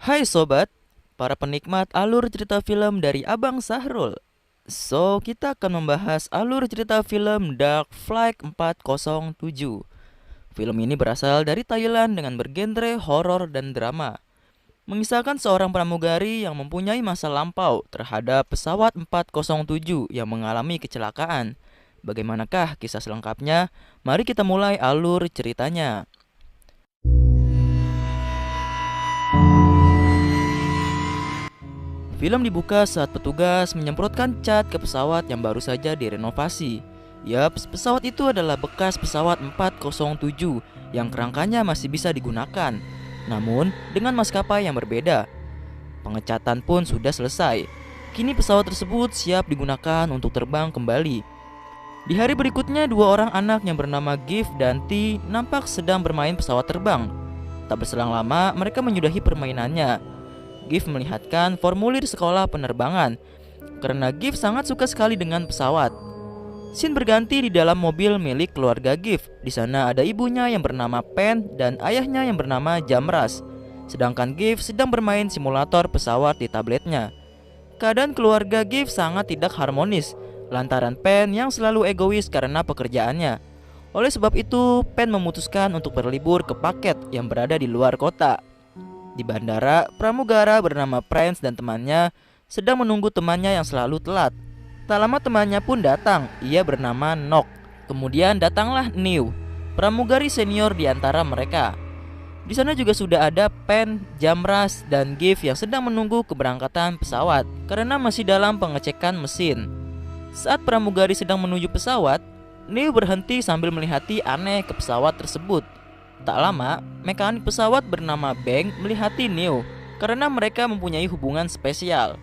Hai sobat, para penikmat alur cerita film dari Abang Sahrul. Kita akan membahas alur cerita film Dark Flight 407. Film ini berasal dari Thailand dengan bergenre horor dan drama, mengisahkan seorang pramugari yang mempunyai masa lampau terhadap pesawat 407 yang mengalami kecelakaan. Bagaimanakah kisah selengkapnya? Mari kita mulai alur ceritanya. Film dibuka saat petugas menyemprotkan cat ke pesawat yang baru saja direnovasi. Yaps, pesawat itu adalah bekas pesawat 407 yang kerangkanya masih bisa digunakan, namun dengan maskapai yang berbeda. Pengecatan pun sudah selesai. Kini pesawat tersebut siap digunakan untuk terbang kembali. Di hari berikutnya, dua orang anak yang bernama Gift dan T nampak sedang bermain pesawat terbang. Tak berselang lama, mereka menyudahi permainannya. Gift melihatkan formulir sekolah penerbangan karena Gift sangat suka sekali dengan pesawat. Scene berganti di dalam mobil milik keluarga Gift. Di sana ada ibunya yang bernama Pen dan ayahnya yang bernama Jamras. Sedangkan Gift sedang bermain simulator pesawat di tabletnya. Keadaan keluarga Gift sangat tidak harmonis lantaran Pen yang selalu egois karena pekerjaannya. Oleh sebab itu, Pen memutuskan untuk berlibur ke Phuket yang berada di luar kota. Di bandara, pramugara bernama Prince dan temannya sedang menunggu temannya yang selalu telat. Tak lama temannya pun datang, ia bernama Nok. Kemudian datanglah New, pramugari senior di antara mereka. Di sana juga sudah ada Pen, Jamras, dan Gift yang sedang menunggu keberangkatan pesawat karena masih dalam pengecekan mesin. Saat pramugari sedang menuju pesawat, New berhenti sambil melihati aneh ke pesawat tersebut. Tak lama, mekanik pesawat bernama Beng melihati Neo karena mereka mempunyai hubungan spesial.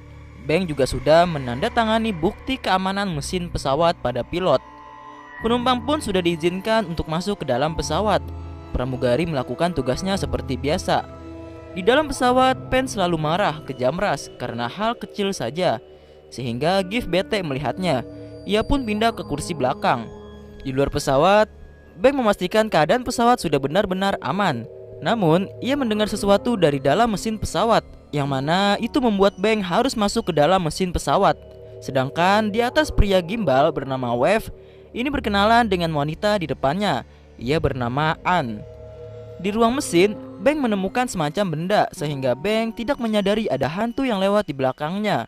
Beng juga sudah menandatangani bukti keamanan mesin pesawat pada pilot. Penumpang pun sudah diizinkan untuk masuk ke dalam pesawat. Pramugari melakukan tugasnya seperti biasa. Di dalam pesawat, Pen selalu marah ke Jamras karena hal kecil saja, sehingga Gift bete melihatnya. Ia pun pindah ke kursi belakang. Di luar pesawat, Beng memastikan keadaan pesawat sudah benar-benar aman. Namun, ia mendengar sesuatu dari dalam mesin pesawat, yang mana itu membuat Beng harus masuk ke dalam mesin pesawat. Sedangkan di atas pria gimbal bernama Wave ini berkenalan dengan wanita di depannya. Ia bernama An. Di ruang mesin, Beng menemukan semacam benda sehingga Beng tidak menyadari ada hantu yang lewat di belakangnya.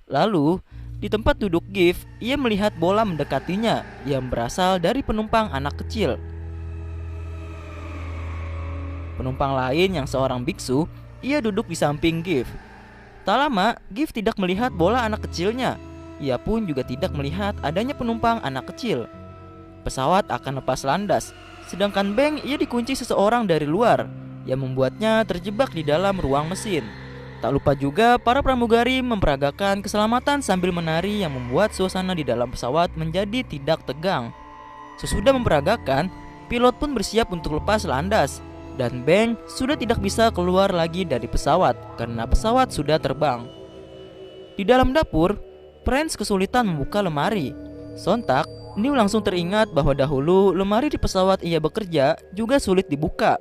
Lalu, di tempat duduk Gift, ia melihat bola mendekatinya yang berasal dari penumpang anak kecil. Penumpang lain yang seorang biksu, ia duduk di samping Gift. Tak lama, Gift tidak melihat bola anak kecilnya. Ia pun juga tidak melihat adanya penumpang anak kecil. Pesawat akan lepas landas, sedangkan Beng ia dikunci seseorang dari luar yang membuatnya terjebak di dalam ruang mesin. Tak lupa juga para pramugari memperagakan keselamatan sambil menari yang membuat suasana di dalam pesawat menjadi tidak tegang. Sesudah memperagakan, pilot pun bersiap untuk lepas landas dan Beng sudah tidak bisa keluar lagi dari pesawat karena pesawat sudah terbang. Di dalam dapur, Prince kesulitan membuka lemari. Sontak, New langsung teringat bahwa dahulu lemari di pesawat ia bekerja juga sulit dibuka.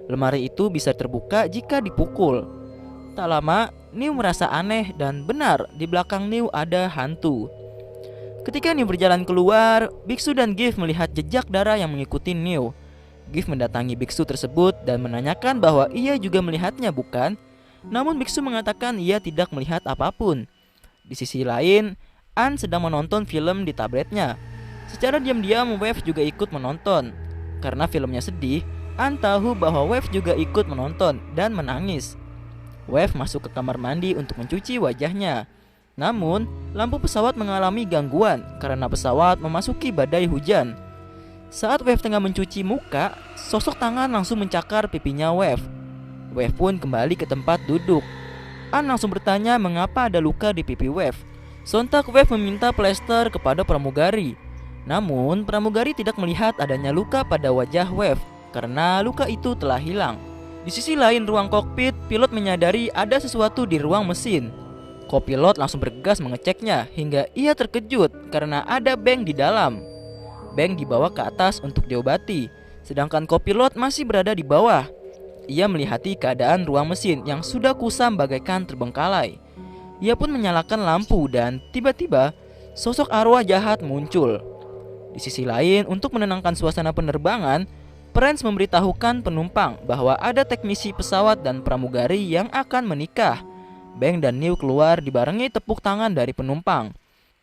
Lemari itu bisa terbuka jika dipukul. Tak lama, New merasa aneh dan benar di belakang New ada hantu. Ketika New berjalan keluar, biksu dan Gift melihat jejak darah yang mengikuti New. Gift mendatangi biksu tersebut dan menanyakan bahwa ia juga melihatnya, bukan? Namun biksu mengatakan ia tidak melihat apapun. Di sisi lain, An sedang menonton film di tabletnya. Secara diam-diam Wave juga ikut menonton. Karena filmnya sedih, An tahu bahwa Wave juga ikut menonton dan menangis. Wave masuk ke kamar mandi untuk mencuci wajahnya. Namun, lampu pesawat mengalami gangguan karena pesawat memasuki badai hujan. Saat Wave tengah mencuci muka, sosok tangan langsung mencakar pipinya Wave. Wave pun kembali ke tempat duduk. An langsung bertanya mengapa ada luka di pipi Wave. Sontak Wave meminta plester kepada pramugari. Namun, pramugari tidak melihat adanya luka pada wajah Wave karena luka itu telah hilang. Di sisi lain ruang kokpit, pilot menyadari ada sesuatu di ruang mesin. Kopilot langsung bergegas mengeceknya hingga ia terkejut karena ada Beng di dalam. Beng dibawa ke atas untuk diobati, sedangkan kopilot masih berada di bawah. ia melihati keadaan ruang mesin yang sudah kusam bagaikan terbengkalai. Ia pun menyalakan lampu dan tiba-tiba sosok arwah jahat muncul. Di sisi lain, untuk menenangkan suasana penerbangan, Prince memberitahukan penumpang bahwa ada teknisi pesawat dan pramugari yang akan menikah. Bang dan New keluar dibarengi tepuk tangan dari penumpang.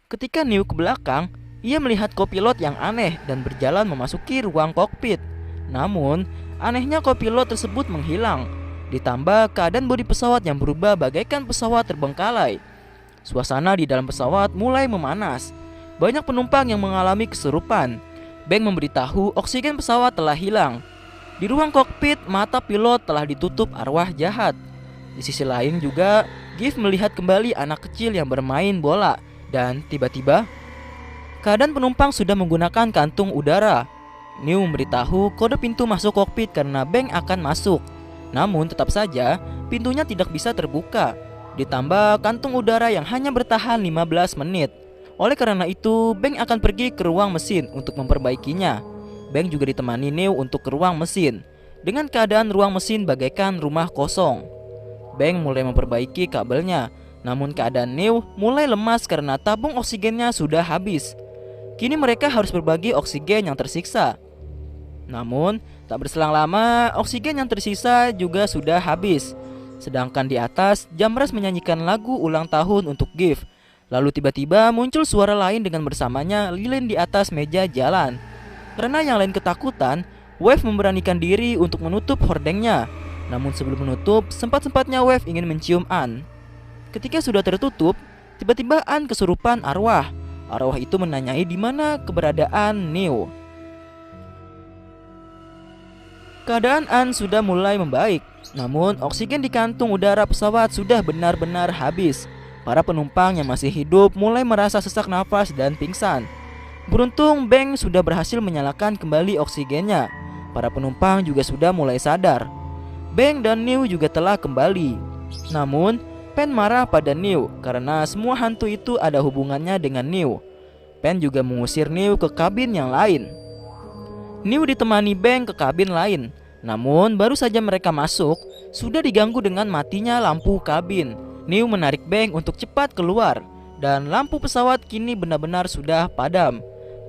Ketika New ke belakang, ia melihat kopilot yang aneh dan berjalan memasuki ruang kokpit. Namun, anehnya kopilot tersebut menghilang. Ditambah keadaan bodi pesawat yang berubah bagaikan pesawat terbengkalai. Suasana di dalam pesawat mulai memanas. Banyak penumpang yang mengalami kesurupan. Bang memberitahu oksigen pesawat telah hilang. Di ruang kokpit, mata pilot telah ditutup arwah jahat. Di sisi lain juga, Giff melihat kembali anak kecil yang bermain bola. Dan tiba-tiba, keadaan penumpang sudah menggunakan kantung udara. New memberitahu kode pintu masuk kokpit karena Bang akan masuk. Namun tetap saja pintunya tidak bisa terbuka. Ditambah kantung udara yang hanya bertahan 15 menit. Oleh karena itu, Bang akan pergi ke ruang mesin untuk memperbaikinya. Bang juga ditemani New untuk ke ruang mesin. Dengan keadaan ruang mesin bagaikan rumah kosong, Bang mulai memperbaiki kabelnya. Namun keadaan New mulai lemas karena tabung oksigennya sudah habis. Kini mereka harus berbagi oksigen yang tersisa. Namun, tak berselang lama, oksigen yang tersisa juga sudah habis. Sedangkan di atas, Jamras menyanyikan lagu ulang tahun untuk Giff. Lalu tiba-tiba muncul suara lain dengan bersamanya lilin di atas meja jalan. Karena yang lain ketakutan, Wave memberanikan diri untuk menutup hordengnya. Namun sebelum menutup, sempat-sempatnya Wave ingin mencium Ann. Ketika sudah tertutup, tiba-tiba Ann kesurupan arwah. Arwah itu menanyai di mana keberadaan Neo. Keadaan Ann sudah mulai membaik, namun oksigen di kantung udara pesawat sudah benar-benar habis. Para penumpang yang masih hidup mulai merasa sesak nafas dan pingsan. Beruntung Bang sudah berhasil menyalakan kembali oksigennya. Para penumpang juga sudah mulai sadar. Bang dan New juga telah kembali. Namun, Pen marah pada New karena semua hantu itu ada hubungannya dengan New. Pen juga mengusir New ke kabin yang lain. New ditemani Bang ke kabin lain. Namun baru saja mereka masuk, sudah diganggu dengan matinya lampu kabin. New menarik Bang untuk cepat keluar, dan lampu pesawat kini benar-benar sudah padam.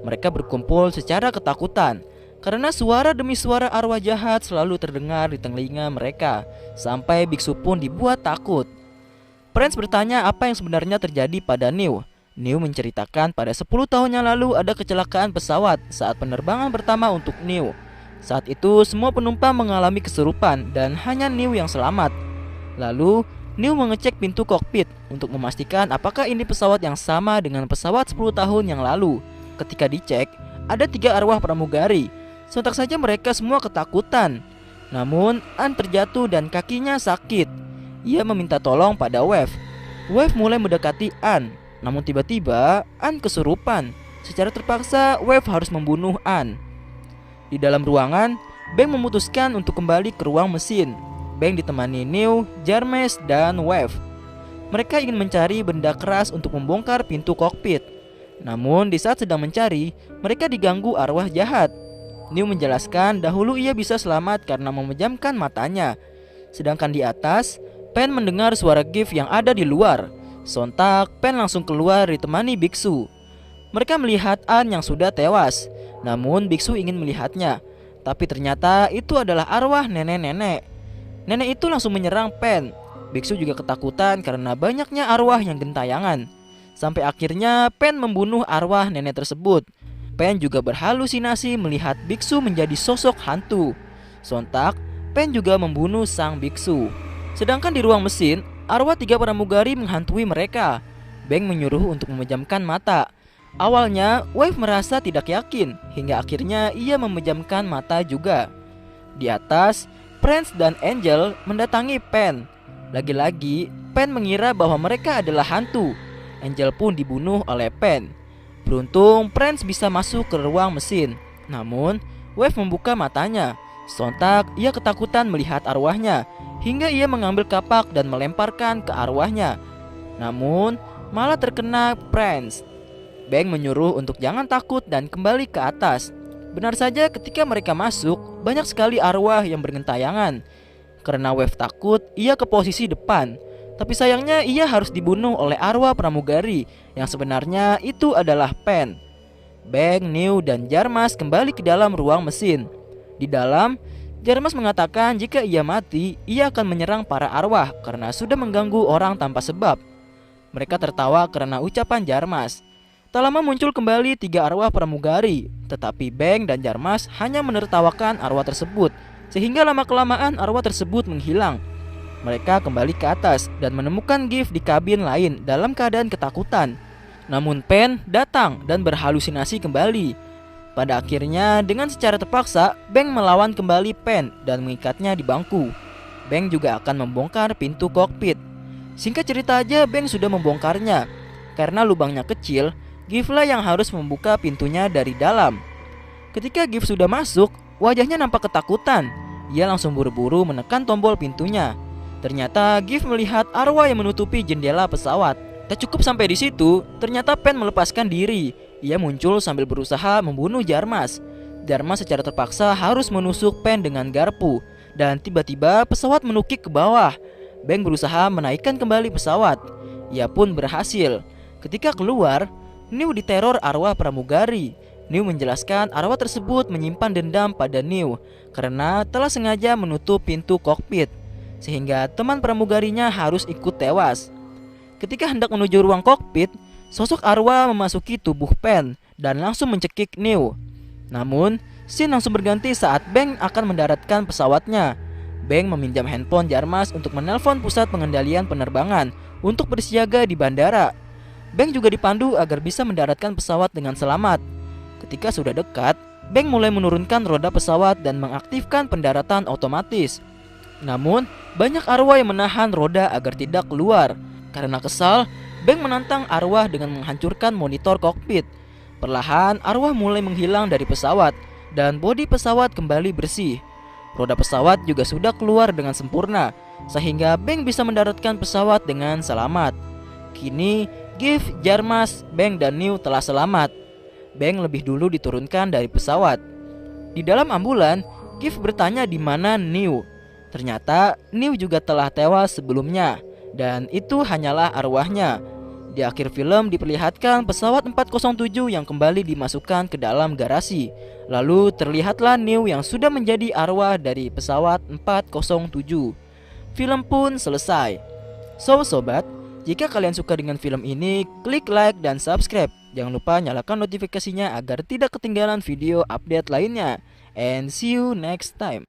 Mereka berkumpul secara ketakutan, karena suara demi suara arwah jahat selalu terdengar di telinga mereka. Sampai biksu pun dibuat takut. Prince bertanya apa yang sebenarnya terjadi pada New. New menceritakan pada 10 tahun yang lalu ada kecelakaan pesawat saat penerbangan pertama untuk New. Saat itu semua penumpang mengalami kesurupan dan hanya New yang selamat. Lalu New mengecek pintu kokpit untuk memastikan apakah ini pesawat yang sama dengan pesawat 10 tahun yang lalu. Ketika dicek, ada 3 arwah pramugari. Sontak saja mereka semua ketakutan. Namun Ann terjatuh dan kakinya sakit. Ia meminta tolong pada Wave. Wave mulai mendekati Ann. Namun tiba-tiba Ann kesurupan. Secara terpaksa Wave harus membunuh Ann. Di dalam ruangan, Bang memutuskan untuk kembali ke ruang mesin. Bang ditemani New, Jarmes, dan Wave. Mereka ingin mencari benda keras untuk membongkar pintu kokpit. Namun di saat sedang mencari, mereka diganggu arwah jahat. New menjelaskan dahulu ia bisa selamat karena memejamkan matanya. Sedangkan di atas, Pen mendengar suara Giff yang ada di luar. Sontak, Pen langsung keluar ditemani biksu. Mereka melihat Ann yang sudah tewas. Namun biksu ingin melihatnya, tapi ternyata itu adalah arwah nenek-nenek. Nenek itu langsung menyerang Pen. Biksu juga ketakutan karena banyaknya arwah yang gentayangan. Sampai akhirnya Pen membunuh arwah nenek tersebut. Pen juga berhalusinasi melihat biksu menjadi sosok hantu. Sontak, Pen juga membunuh sang biksu. Sedangkan di ruang mesin, arwah 3 pramugari menghantui mereka. Bang menyuruh untuk memejamkan mata. Awalnya, Wave merasa tidak yakin, hingga akhirnya ia memejamkan mata juga. Di atas, Prince dan Angel mendatangi Pen. Lagi-lagi, Pen mengira bahwa mereka adalah hantu. Angel pun dibunuh oleh Pen. Beruntung, Prince bisa masuk ke ruang mesin. Namun, Wave membuka matanya. Sontak, ia ketakutan melihat arwahnya, hingga ia mengambil kapak dan melemparkan ke arwahnya. Namun, malah terkena Prince. Bang menyuruh untuk jangan takut dan kembali ke atas. Benar saja ketika mereka masuk, banyak sekali arwah yang bergentayangan. Karena Wave takut, ia ke posisi depan. Tapi sayangnya ia harus dibunuh oleh arwah pramugari yang sebenarnya itu adalah Pen. Bang, New, dan Jarmas kembali ke dalam ruang mesin. Di dalam, Jarmas mengatakan jika ia mati, ia akan menyerang para arwah karena sudah mengganggu orang tanpa sebab. Mereka tertawa karena ucapan Jarmas. Tak lama muncul kembali 3 arwah pramugari, tetapi Bang dan Jarmas hanya menertawakan arwah tersebut, sehingga lama-kelamaan arwah tersebut menghilang. Mereka kembali ke atas dan menemukan Giff di kabin lain dalam keadaan ketakutan. Namun Pen datang dan berhalusinasi kembali. Pada akhirnya, dengan secara terpaksa, Bang melawan kembali Pen dan mengikatnya di bangku. Bang juga akan membongkar pintu kokpit. Singkat cerita aja, Bang sudah membongkarnya. Karena lubangnya kecil, Giff lah yang harus membuka pintunya dari dalam. Ketika Giff sudah masuk, wajahnya nampak ketakutan. Ia langsung buru-buru menekan tombol pintunya. Ternyata Giff melihat arwah yang menutupi jendela pesawat. Tak cukup sampai di situ, ternyata Pen melepaskan diri. Ia muncul sambil berusaha membunuh Jarmas. Jarmas secara terpaksa harus menusuk Pen dengan garpu. Dan tiba-tiba pesawat menukik ke bawah. Bang berusaha menaikkan kembali pesawat. Ia pun berhasil. Ketika keluar, New diteror arwah pramugari. New menjelaskan arwah tersebut menyimpan dendam pada New karena telah sengaja menutup pintu kokpit, sehingga teman pramugarinya harus ikut tewas. Ketika hendak menuju ruang kokpit, sosok arwah memasuki tubuh Pen dan langsung mencekik New. Namun, scene langsung berganti saat Bang akan mendaratkan pesawatnya. Bang meminjam handphone Jarmas untuk menelpon pusat pengendalian penerbangan untuk bersiaga di bandara. Bang juga dipandu agar bisa mendaratkan pesawat dengan selamat. Ketika sudah dekat, Bang mulai menurunkan roda pesawat dan mengaktifkan pendaratan otomatis. Namun, banyak arwah yang menahan roda agar tidak keluar. Karena kesal, Bang menantang arwah dengan menghancurkan monitor kokpit. Perlahan, arwah mulai menghilang dari pesawat dan bodi pesawat kembali bersih. Roda pesawat juga sudah keluar dengan sempurna, sehingga Bang bisa mendaratkan pesawat dengan selamat. Kini, Giff, Jarmas, Bang, dan New telah selamat. Bang lebih dulu diturunkan dari pesawat. Di dalam ambulan, Giff bertanya di mana New. Ternyata New juga telah tewas sebelumnya, dan itu hanyalah arwahnya. Di akhir film diperlihatkan pesawat 407 yang kembali dimasukkan ke dalam garasi. Lalu terlihatlah New yang sudah menjadi arwah dari pesawat 407. Film pun selesai. So sobat, jika kalian suka dengan film ini, klik like dan subscribe. Jangan lupa nyalakan notifikasinya agar tidak ketinggalan video update lainnya. And see you next time.